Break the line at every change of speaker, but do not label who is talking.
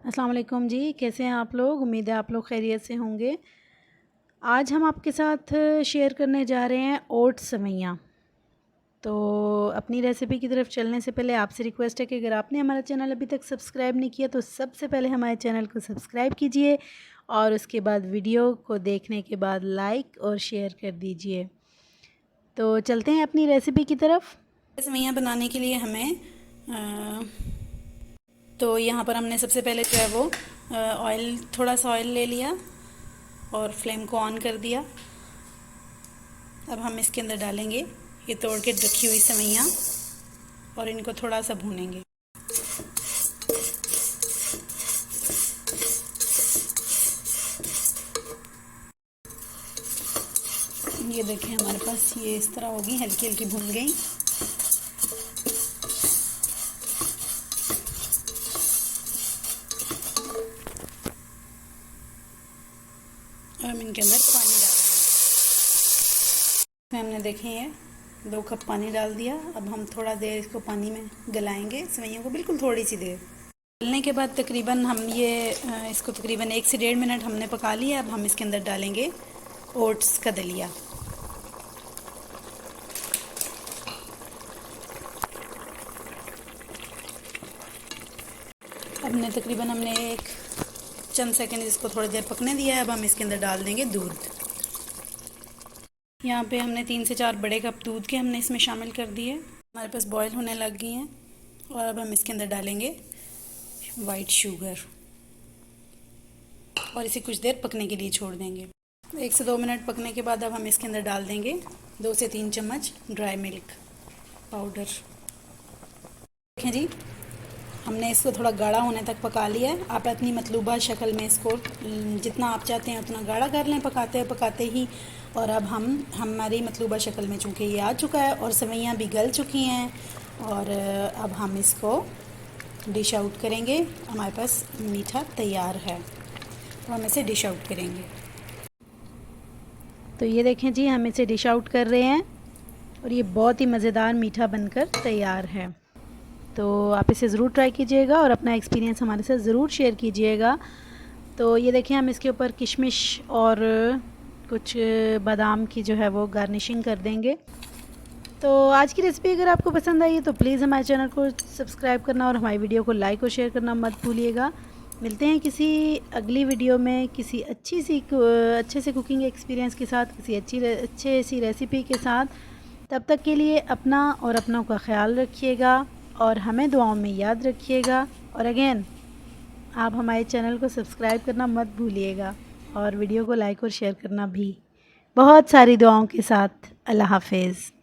अस्सलाम वालेकुम जी, कैसे हैं आप लोग? उम्मीद है आप लोग खैरियत से होंगे। आज हम आपके साथ शेयर करने जा रहे हैं ओट्स सेवइयाँ। तो अपनी रेसिपी की तरफ चलने से पहले आपसे रिक्वेस्ट है कि अगर आपने हमारा चैनल अभी तक सब्सक्राइब नहीं किया तो सबसे पहले हमारे चैनल को सब्सक्राइब कीजिए और उसके बाद वीडियो को देखने के बाद लाइक और शेयर कर दीजिए। तो चलते हैं अपनी रेसिपी की तरफ। सेवइयाँ बनाने के लिए हमें तो यहाँ पर हमने सबसे पहले जो है वो ऑयल, थोड़ा सा ऑयल ले लिया और फ्लेम को ऑन कर दिया। अब हम इसके अंदर डालेंगे ये तोड़ के रखी हुई सेवइयाँ और इनको थोड़ा सा भूनेंगे। ये देखें हमारे पास ये इस तरह होगी, हल्की हल्की भून गई। और हम इनके अंदर पानी डाल देंगे। हमने देखें ये 2 कप पानी डाल दिया। अब हम थोड़ा देर इसको पानी में गलाएंगे सेवइयों को, बिल्कुल थोड़ी सी देर गलने के बाद तकरीबन हम इसको तकरीबन 1 से 1.5 मिनट हमने पका लिया। अब हम इसके अंदर डालेंगे ओट्स का दलिया। हमने एक चंद सेकंड इसको थोड़ी देर पकने दिया है। अब हम इसके अंदर डाल देंगे दूध। यहाँ पे हमने 3 से 4 बड़े कप दूध के हमने इसमें शामिल कर दिए। हमारे पास बॉयल होने लग गई हैं और अब हम इसके अंदर डालेंगे वाइट शुगर और इसे कुछ देर पकने के लिए छोड़ देंगे। 1 से 2 मिनट पकने के बाद अब हम इसके अंदर डाल देंगे 2 से 3 चम्मच ड्राई मिल्क पाउडर। देखें जी, हमने इसको थोड़ा गाढ़ा होने तक पका लिया है। आप अपनी मतलूबा शक्ल में इसको जितना आप चाहते हैं उतना गाढ़ा कर लें पकाते ही। और अब हमारी मतलूबा शक्ल में चूँकि ये आ चुका है और सेवइयाँ भी गल चुकी हैं और अब हम इसको डिश आउट करेंगे। हमारे पास मीठा तैयार है तो हम इसे डिश आउट करेंगे। तो ये देखें जी, हम इसे डिश आउट कर रहे हैं और ये बहुत ही मज़ेदार मीठा बनकर तैयार है। तो आप इसे ज़रूर ट्राई कीजिएगा और अपना एक्सपीरियंस हमारे साथ ज़रूर शेयर कीजिएगा। तो ये देखिए, हम इसके ऊपर किशमिश और कुछ बादाम की जो है वो गार्निशिंग कर देंगे। तो आज की रेसिपी अगर आपको पसंद आई है तो प्लीज़ हमारे चैनल को सब्सक्राइब करना और हमारी वीडियो को लाइक और शेयर करना मत भूलिएगा। मिलते हैं किसी अगली वीडियो में किसी अच्छे से कुकिंग एक्सपीरियंस के साथ, किसी अच्छे सी रेसिपी के साथ। तब तक के लिए अपना और अपनों का ख्याल रखिएगा और हमें दुआओं में याद रखिएगा। और अगेन, आप हमारे चैनल को सब्सक्राइब करना मत भूलिएगा और वीडियो को लाइक और शेयर करना भी। बहुत सारी दुआओं के साथ। अल्लाह हाफ़िज़।